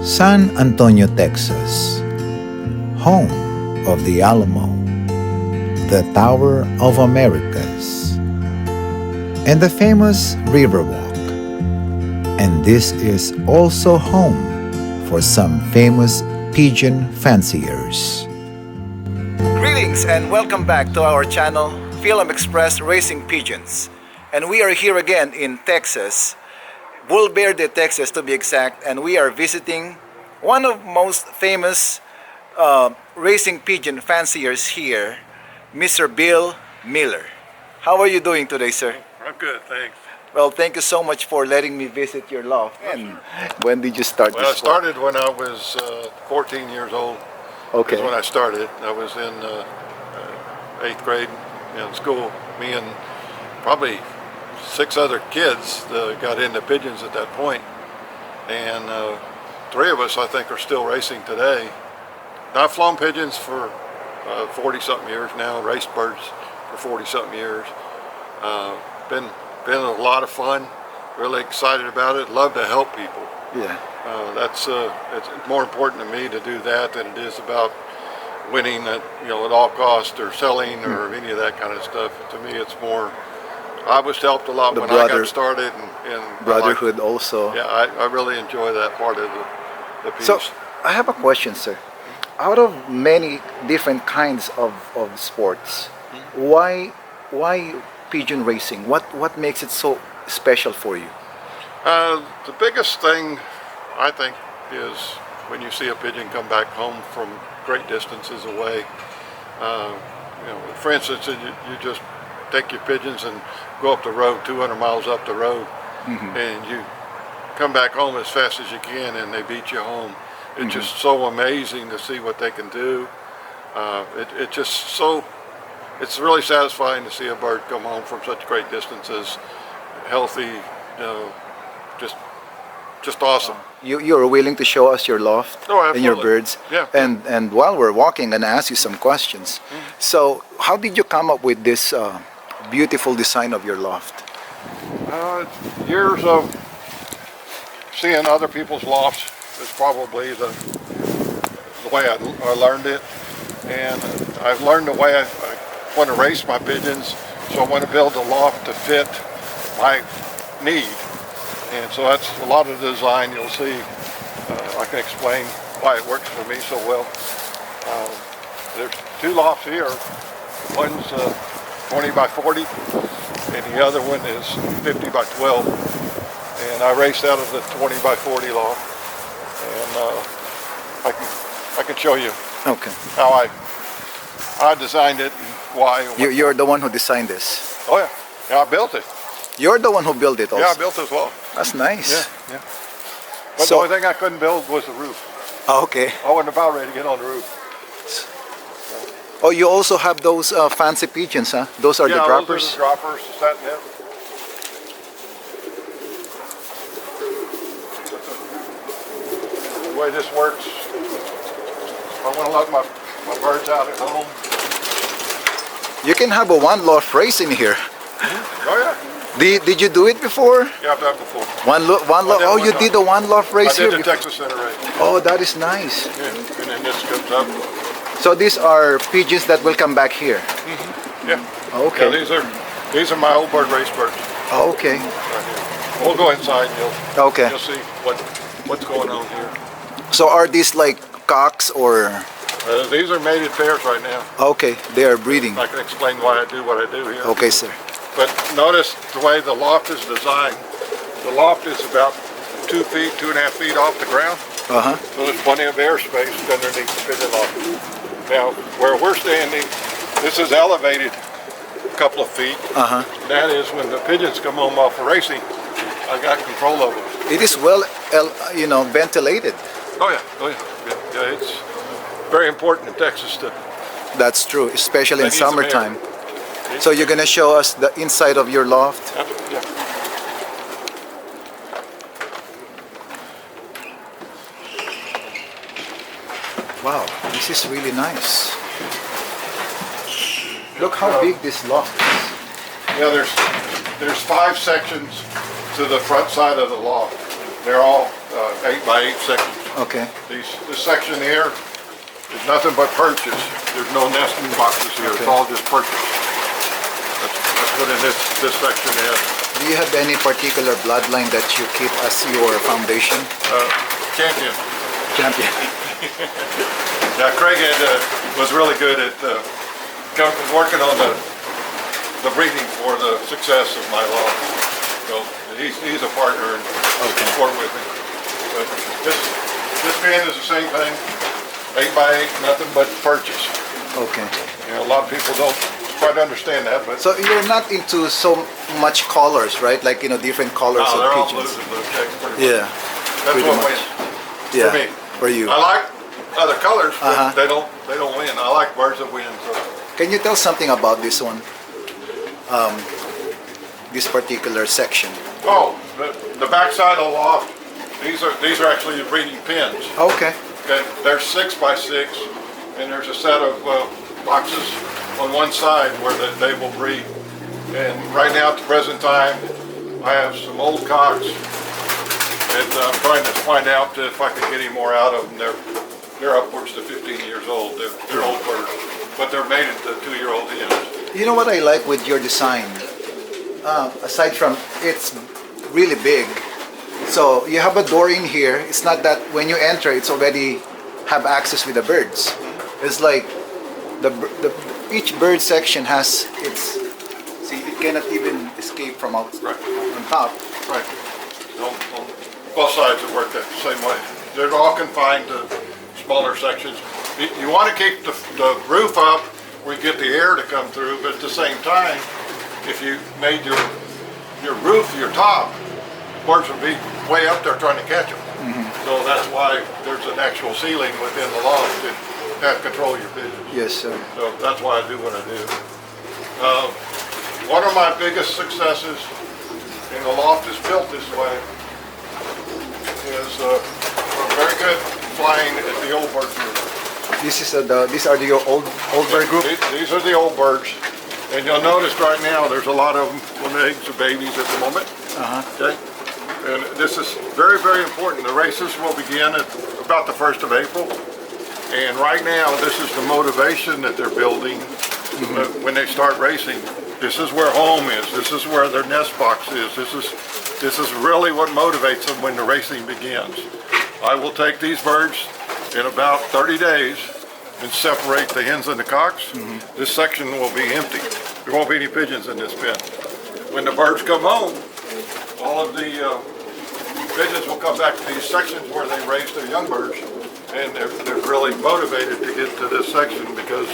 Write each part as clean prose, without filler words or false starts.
San Antonio, Texas, home of the Alamo, the Tower of Americas, and the famous Riverwalk. And this is also home for some famous pigeon fanciers. Greetings and welcome back to our channel, Film Express Racing Pigeons. And we are here again in Texas, Bulverde, Texas to be exact, and we are visiting one of most famous racing pigeon fanciers here, Mr. Bill Miller. How are you doing today, sir? I'm good, thanks. Well, thank you so much for letting me visit your loft. And when did you start Well, I this sport? started when I was 14 years old. Okay. Is when I started. I was in 8th grade in school. Me and probably 6 other kids got into pigeons at that point. And 3 of us, I think, are still racing today. Now, I've flown pigeons for 40-something years now, raced birds for 40-something years. Been a lot of fun, really excited about it, love to help people. Yeah. It's more important to me to do that than it is about winning at all costs or selling or any of that kind of stuff. To me, it's more, I was helped a lot when I got started. And brotherhood also. Yeah, I really enjoy that part of the piece. So, I have a question, sir. Out of many different kinds of sports, why pigeon racing? What makes it so special for you? The biggest thing, I think, is when you see a pigeon come back home from great distances away. For instance, you just take your pigeons and go up the road, 200 miles up the road, and you come back home as fast as you can, and they beat you home. It's just so amazing to see what they can do. It's really satisfying to see a bird come home from such great distances, healthy, just awesome. You're willing to show us your loft and your birds? Yeah. And while we're walking, I'm gonna ask you some questions. So, how did you come up with this beautiful design of your loft? Years of seeing other people's lofts is probably the way I learned it, and I've learned the way I want to race my pigeons, so I want to build a loft to fit my need. And so that's a lot of the design you'll see. I can explain why it works for me so well. There's 2 lofts here. One's 20 by 40 and the other one is 50 by 12. And I race out of the 20 by 40 loft. And I can show you how I designed it and why. You're the one who designed this? Oh yeah. Yeah, I built it. You're the one who built it also? Yeah, I built it as well. That's nice. Yeah. But the only thing I couldn't build was the roof. Oh, okay. I wasn't about ready to get on the roof. Oh, you also have those fancy pigeons, huh? Those are the droppers? Those are the droppers, the satin net. The way this works, I want to let my birds out at home. You can have a one loft race in here. Oh yeah. Did you do it before? Yeah, I've done it before. One loft. Oh, you did a one loft race here? I did the Texas Center race. Oh, that is nice. Yeah, and then this comes up. So these are pigeons that will come back here? Yeah. Okay. Yeah, these are my old bird race birds. Oh, okay. Right here. We'll go inside and you'll see what's going on here. So are these like cocks or? These are mated pairs right now. Okay, they are breeding. I can explain why I do what I do here. Okay, sir. But notice the way the loft is designed. The loft is about 2 feet, 2.5 feet off the ground. So there's plenty of airspace underneath the pigeon loft. Now, where we're standing, this is elevated a couple of feet. That is when the pigeons come home off of racing, I got control of them. It is well, ventilated. Oh yeah. It's very important in Texas to. That's true, especially in That needs some air. summertime. So you're gonna show us the inside of your loft? Yeah. Wow, this is really nice. Look how big this loft is. Yeah, there's 5 sections to the front side of the loft. they're all 8 by 8 sections. Okay. This section here is nothing but perches. There's no nesting boxes here. It's all just perches. That's what in this section is. Do you have any particular bloodline that you keep as your foundation? Champion. Champion. Now Craig was really good at working on the breeding for the success of my loft. So he's a partner and support with me. But this pen is the same thing, 8 by 8, nothing but perches. Okay. You know, a lot of people don't quite understand that, but So you're not into so much colors, right? Like, you know, different colors of they're all pigeons. blues and blue checks pretty much. Yeah. That's pretty what much. wins Yeah. for me. For you. I like other colors, but Uh-huh. they don't win. I like birds that win. So. Can you tell something about this one? This particular section. Oh, the back side of the loft. These are actually the breeding pens. Okay. Okay, they're 6 by 6, and there's a set of boxes on one side where they will breed. And right now, at the present time, I have some old cocks, and I'm trying to find out if I can get any more out of them. They're upwards to 15 years old. They're old birds, but they're mated to 2-year-old hens. You know what I like with your design? Aside from it's really big, so you have a door in here. It's not that when you enter, it's already have access with the birds. It's like each bird section has its. See, it cannot even escape from out on top. Right. On both sides it work that same way. They're all confined to smaller sections. You want to keep the roof up where you get the air to come through, but at the same time, if you made your roof your top, birds would be way up there trying to catch them. So that's why there's an actual ceiling within the loft to have control of your pigeons. Yes, sir. So that's why I do what I do. One of my biggest successes, and the loft is built this way, is I'm very good flying at the old bird group. These are your old bird group. These are the old birds. And you'll notice right now there's a lot of them when the eggs are babies at the moment. Okay? And this is very, very important. The races will begin at about the 1st of April. And right now, this is the motivation that they're building when they start racing. This is where home is. This is where their nest box is. This is really what motivates them when the racing begins. I will take these birds in about 30 days and separate the hens and the cocks. This section will be empty. There won't be any pigeons in this pen. When the birds come home, all of the pigeons will come back to these sections where they raise their young birds, and they're really motivated to get to this section because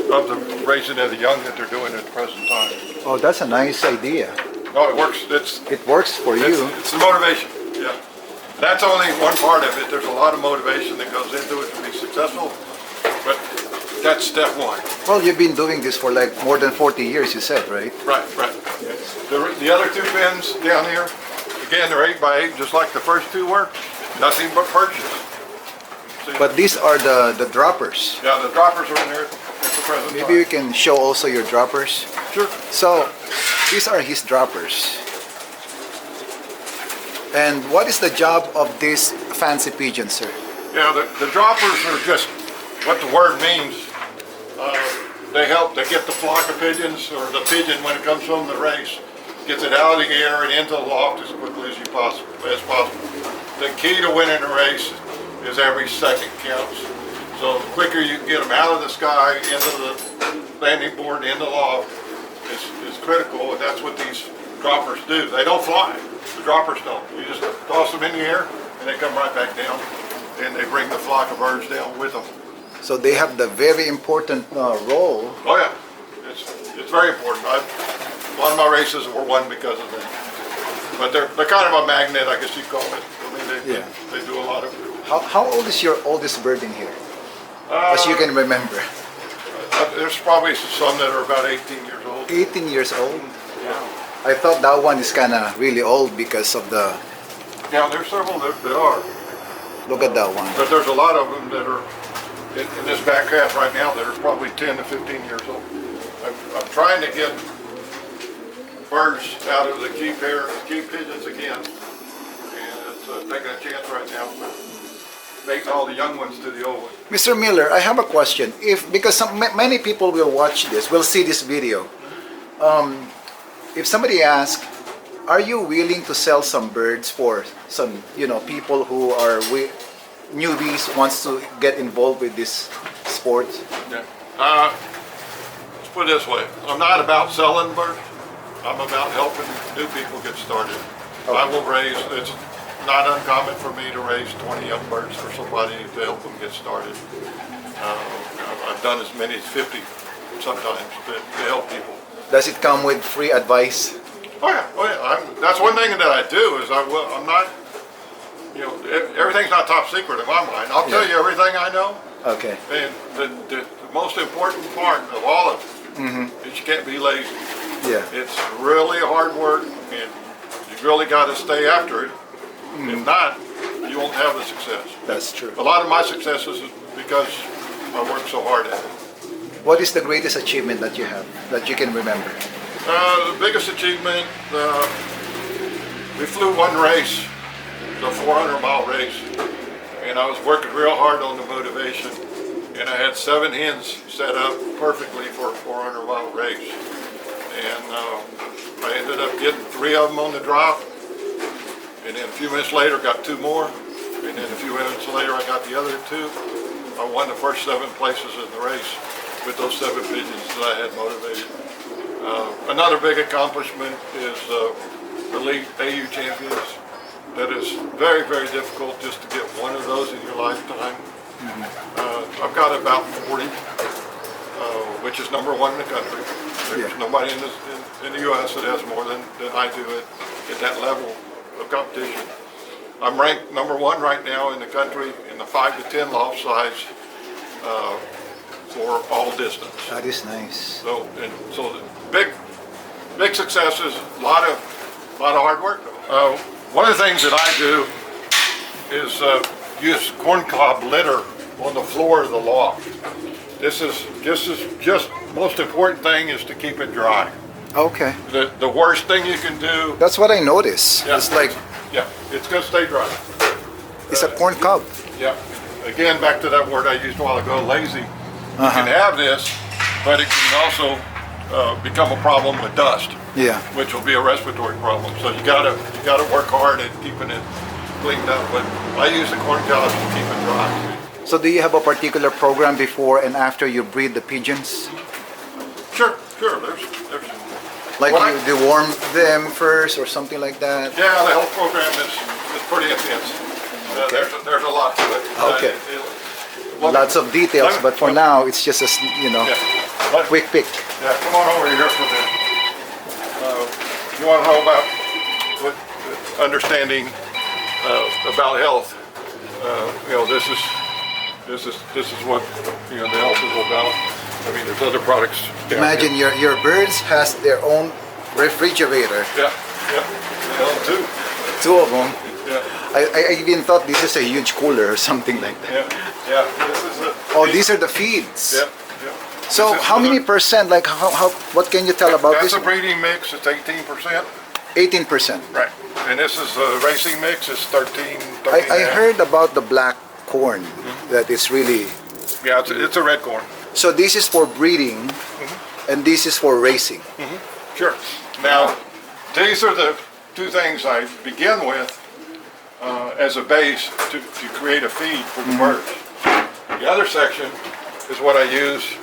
of the raising of the young that they're doing at the present time. Oh, that's a nice idea. No, it works. It works for you. It's the motivation. Yeah. That's only one part of it. There's a lot of motivation that goes into it to be successful, but that's step one. Well, you've been doing this for like more than 40 years, you said, right? Right. The other two pens down here, again, they're 8 by 8, just like the first two were. Nothing but perches. See? But these are the droppers. Yeah, the droppers are in there at the present time. Maybe we can show also your droppers. Sure. So, these are his droppers. And what is the job of this fancy pigeon, sir? Yeah, the droppers are just what the word means. They help to get the flock of pigeons, or the pigeon when it comes from the race, gets it out of the air and into the loft as quickly as possible. The key to winning a race is every second counts. So the quicker you can get them out of the sky, into the landing board, into the loft, is critical, and that's what these droppers do. They don't fly. The droppers don't. You just toss them in the air, and they come right back down, and they bring the flock of birds down with them. So they have the very important role. Oh yeah, it's very important. A lot of my races were won because of that. But they're kind of a magnet, I guess you call it. I mean, they do a lot of. How old is your oldest bird in here? As you can remember. There's probably some that are about 18 years old. 18 years old? Yeah. I thought that one is kind of really old because of the... Yeah, there's several that are. Look at that one. But there's a lot of them that are in this back half right now that are probably 10 to 15 years old. I'm trying to get birds out of the key pigeons again. And taking a chance right now, making all the young ones to the old ones. Mr. Miller, I have a question. Because many people will watch this, will see this video. If somebody asks, are you willing to sell some birds for some, people who are newbies wants to get involved with this sport? Yeah. Let's put it this way. I'm not about selling birds. I'm about helping new people get started. Okay. I will raise, it's not uncommon for me to raise 20 young birds for somebody to help them get started. I've done as many as 50 sometimes to help people. Does it come with free advice? Oh yeah. That's one thing that I do is I'm not, everything's not top secret in my mind. I'll tell you everything I know. Okay. And the most important part of all of it is you can't be lazy. Yeah. It's really hard work, and you really got to stay after it. If not, you won't have the success. That's true. A lot of my successes is because I work so hard at it. What is the greatest achievement that you have, that you can remember? The biggest achievement, we flew one race, the 400-mile race, and I was working real hard on the motivation, and I had 7 hens set up perfectly for a 400-mile race. And I ended up getting 3 of them on the drop, and then a few minutes later got 2 more, and then a few minutes later I got the other 2. I won the first 7 places in the race with those 7 pigeons that I had motivated. Another big accomplishment is Elite AU champions. That is very, very difficult just to get one of those in your lifetime. I've got about 40, which is number 1 in the country. There's nobody in the U.S. that has more than I do at that level of competition. I'm ranked number 1 right now in the country in the 5 to 10 loft size for all distance. That is nice. So the big successes, a lot of hard work. One of the things that I do is use corncob litter on the floor of the loft. This is just most important thing is to keep it dry. Okay. The worst thing you can do. That's what I notice. Yeah. It's like, yeah, it's gonna stay dry. it's a corn cob. Yeah. Again, back to that word I used a while ago, lazy. You can have this, but it can also become a problem with dust. Yeah. Which will be a respiratory problem. So you gotta work hard at keeping it cleaned up. But I use the corn cobs to keep it dry. So do you have a particular program before and after you breed the pigeons? Sure. There's Like you warm them first or something like that? yeah, the health program is pretty intense. There's a lot to it. Okay. Lots of details, but for now it's just a quick pick. Yeah, come on over here for this. You want to know about understanding about health? This is what the health is about. I mean, there's other products. Imagine your birds has their own refrigerator. Yeah. Two. 2 of them. Yeah. I even thought this is a huge cooler or something like that. Yeah. This is These are the feeds. Yeah. So how many percent? Like what can you tell about this? That's a breeding mix. It's 18%. 18%. Right. And this is a racing mix. It's 13. I heard about the black corn that is really. Yeah, it's a red corn. So this is for breeding, and this is for racing. Sure. Now, these are the 2 things I begin with as a base to create a feed for the birds. The other section is what I use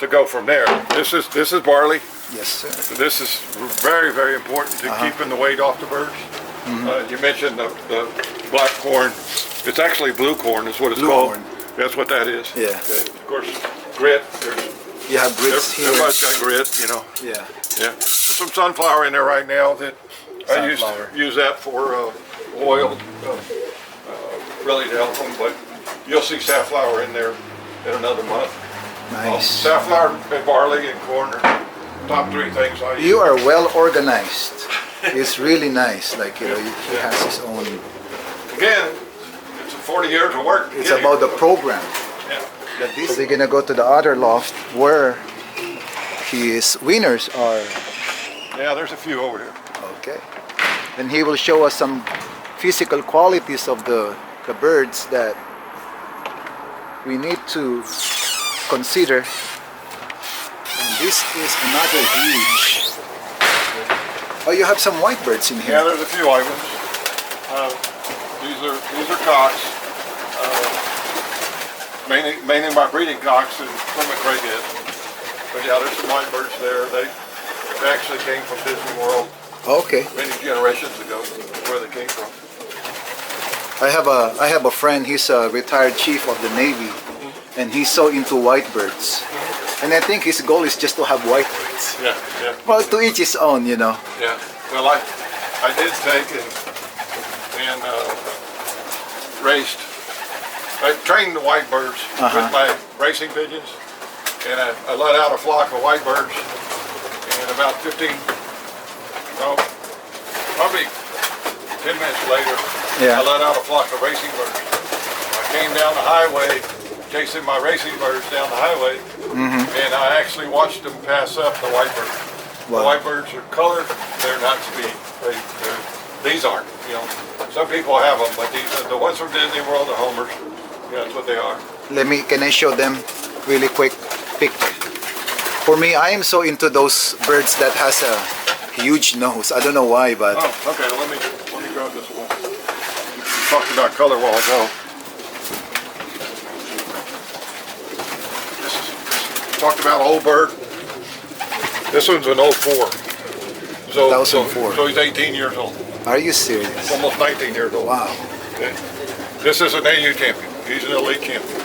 to go from there. This is barley. Yes, sir. This is very, very important to keeping the weight off the birds. You mentioned the black corn. It's actually blue corn is what it's called. Corn. That's what that is. Yeah. Okay. Of course, grit. You have grits here. Everybody's got grit, Yeah. Yeah. Some sunflower in there right now that I use that for oil, really to help them. But you'll see safflower in there in another month. Nice. Safflower and barley and corn are top 3 things I use. You are well organized. It's really nice. Like he has his own. Again, it's 40 years of work. It's about the program. Yeah. So we're gonna go to the other loft where his winners are. Yeah, there's a few over here. Okay. And he will show us some physical qualities of the birds that we need to consider. And this is another huge. Oh, you have some white birds in Yeah, here. there's a few items. These are cocks. Mainly my breeding cocks and Plymouth Craighead. But yeah, there's some white birds there. They actually came from Disney World Okay. many generations ago, where they came from. I have a friend. He's a retired chief of the Navy, and he's so into white birds. And I think his goal is just to have white birds. Yeah, yeah, Well, to each his own, you know. yeah. Well, I did take and raced. I trained the white birds with my racing pigeons, and I let out a flock of white birds, and about 15, no, probably 10 minutes later, Yeah. I let out a flock of racing birds. I came down the highway, chasing my racing birds down the highway, and I actually watched them pass up the white birds. The Wow. white birds are colored, they're not speed. These aren't, you know. Some people have them, but the ones from Disney World, the homers, yeah, that's what they are. Can I show them really quick pic? For me, I am so into those birds that has a huge nose. I don't know why, but Oh, okay, let me grab this one. We talked about color a while ago. Talked about old bird. This one's an 04. So 2004. So he's 18 years old. are you serious? Almost 19 years old. Wow. Okay. This is an AU champion. He's an elite champion.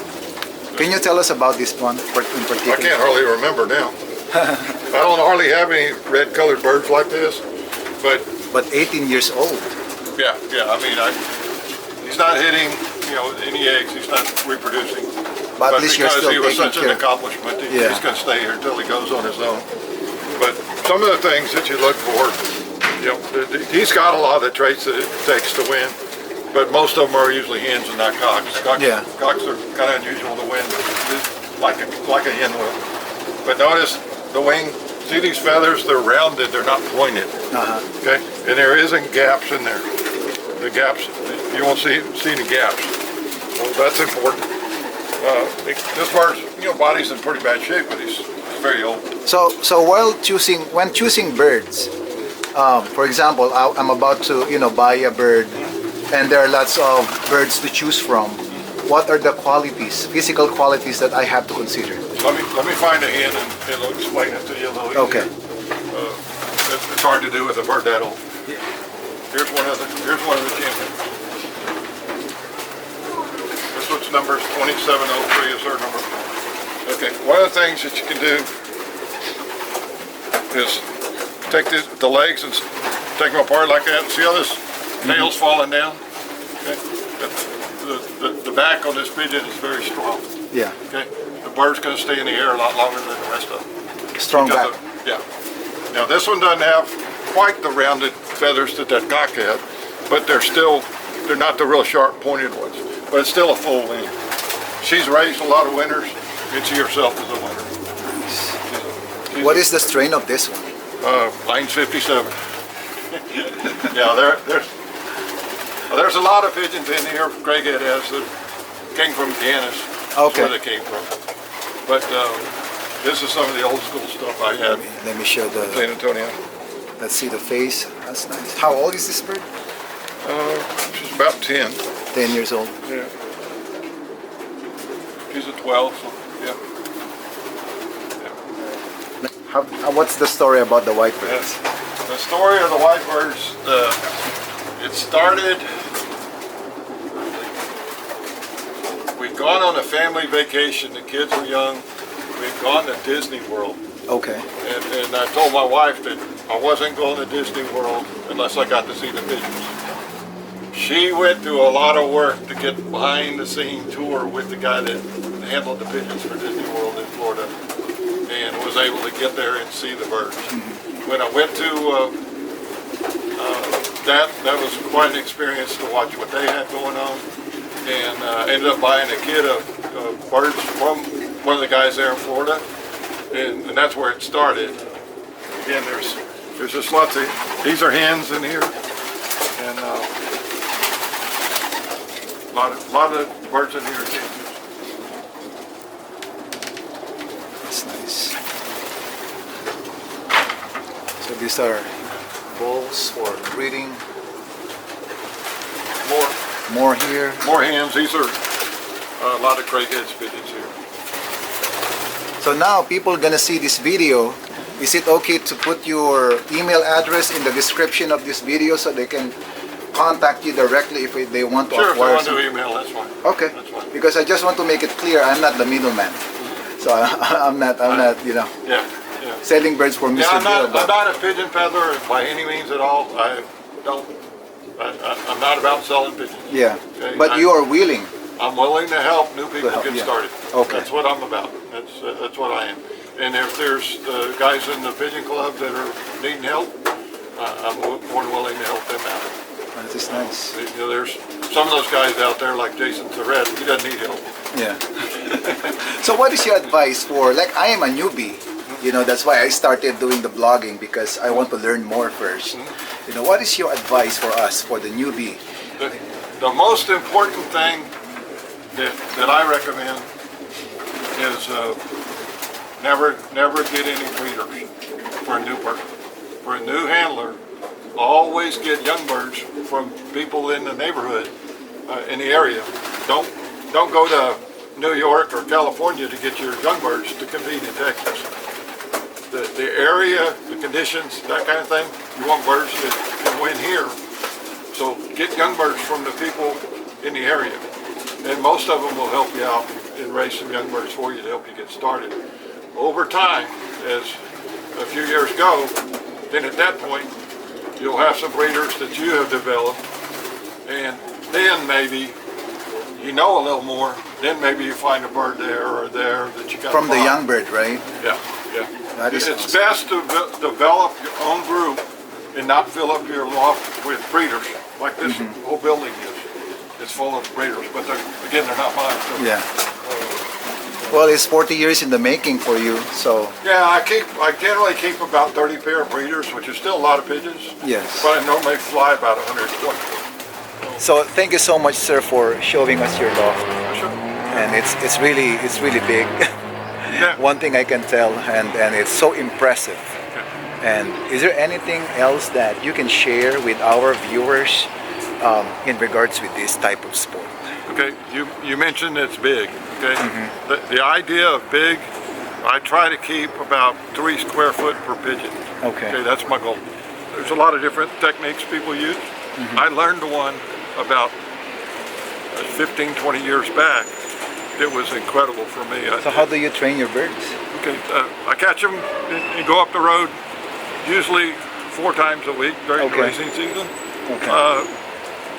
Can you tell us about this one in I particular? can't hardly remember now. I don't hardly have any red colored birds like this, but But 18 years old. yeah, I mean, he's not hitting, you know, any eggs. He's not reproducing. But at least you're because still he was taking such an care. accomplishment, Yeah. he's going to stay here until he goes on his own. But some of the things that you look for, you know, he's got a lot of the traits that it takes to win, but most of them are usually hens and not cocks. Yeah. Cocks are kind of unusual to win, like a hen will. But notice the wing. See these feathers? They're rounded. They're not pointed. Okay, and there isn't gaps in there. The gaps, you won't see any gaps. So that's important. This bird's, you know, body's in pretty bad shape, but he's very old. So when choosing birds, for example, I'm about to buy a bird, and there are lots of birds to choose from. What are the qualities, physical qualities that I have to consider? Let me find a hen and it'll explain it to you a little easier. Okay. It's hard to do with a bird that old. Here's one of the champions. This one's number 2703 is her number. Okay, one of the things that you can do is take the legs and take them apart like that. See how this nail's falling down? Okay. The back on this pigeon is very strong. Yeah. Okay. The bird's going to stay in the air a lot longer than the rest of them. Strong back. Yeah. Now this one doesn't have quite the rounded feathers that cock had, but they're not the real sharp pointed ones. But it's still a full wing. She's raised a lot of winners, and she herself is a winner. What is the strain of this one? Line's 57. Yeah, there's a lot of pigeons in here. Craighead has that came from Kansas. Okay. Where they came from. But this is some of the old school stuff I had. Let me show San Antonio. let's see the face. That's nice. How old is this bird? She's about 10. 10 years old. Yeah. She's a 12, so yeah. What's the story about the white birds? The story of the white birds, it started, we'd gone on a family vacation, the kids were young, we'd gone to Disney World. Okay. And I told my wife that I wasn't going to Disney World unless I got to see the pigeons. She went through a lot of work to get behind the scene tour with the guy that handled the pigeons for Disney World in Florida, and was able to get there and see the birds. When I went to that was quite an experience to watch what they had going on, and ended up buying a kid of birds from one of the guys there in Florida, and that's where it started. Again, there's just lots of, these are hens in here, and lot of birds in here too. That's nice. So these are bulls for breeding. More here. More hens. These are a lot of craigheads pigeons here. So now people gonna see this video. Is it okay to put your email address in the description of this video so they can contact you directly if they want to Sure, acquire if they want to email, that's fine. Okay. That's fine. Because I just want to make it clear I'm not the middleman. So I'm not, you know, Yeah, yeah. selling birds for Mr. Yeah, Bill. I'm not a pigeon peddler by any means at all. I'm not about selling pigeons. Yeah, Okay, but you are willing. I'm willing to help new people help, get yeah. started. Okay. That's what I'm about. That's what I am. And if there's guys in the pigeon club that are needing help, I'm more than willing to help them out. That is nice. You know, there's some of those guys out there like Jason Surratt, he doesn't need help. Yeah. So what is your advice for, like I am a newbie, you know, that's why I started doing the blogging because I want to learn more first. You know, what is your advice for us, for the newbie? The most important thing that I recommend is never get any breeders for a new person. For a new handler, always get young birds from people in the neighborhood, in the area. Don't go to New York or California to get your young birds to compete in Texas. The area, the conditions, that kind of thing, you want birds that can win here. So get young birds from the people in the area. And most of them will help you out and raise some young birds for you to help you get started. Over time, as a few years go, then at that point, you'll have some breeders that you have developed, and then maybe you know a little more, then maybe you find a bird there or there that you got From the young bird, right? Yeah, yeah. That is It's awesome. best to develop your own group and not fill up your loft with breeders, like this whole building is. It's full of breeders, but again, they're not mine. So, Yeah. Well, it's 40 years in the making for you, so yeah, I generally keep about 30 pair of breeders, which is still a lot of pigeons. yes. But I normally fly about 120. So thank you so much, sir, for showing us your loft, Sure. and it's really big. Yeah. One thing I can tell, and it's so impressive. And is there anything else that you can share with our viewers in regards with this type of sport? Okay, you mentioned it's big. Okay, the idea of big, I try to keep about 3 square foot per pigeon. Okay. Okay, that's my goal. There's a lot of different techniques people use. I learned one about 15, 20 years back. It was incredible for me. So how do you train your birds? Okay, I catch them and go up the road, usually 4 times a week during the racing season. Okay.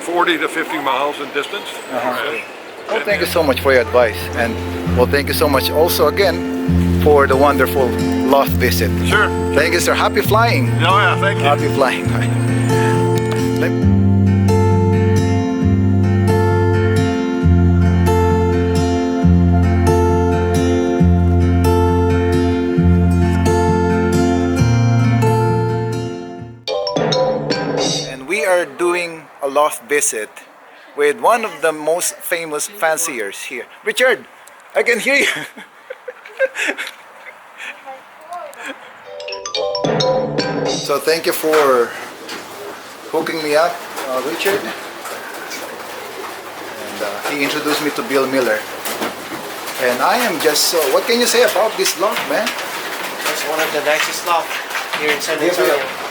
40 to 50 miles in distance. Okay. Well, thank you so much for your advice, and well, thank you so much also again for the wonderful loft visit. Sure. Thank you, sir. Happy flying. Oh yeah, thank you. Happy flying. And we are doing a loft visit with one of the most famous fanciers here. Richard, I can hear you. So thank you for hooking me up, Richard. And he introduced me to Bill Miller. And I am just so, what can you say about this loft, man? It's one of the nicest loft here in San Gabriel, Antonio.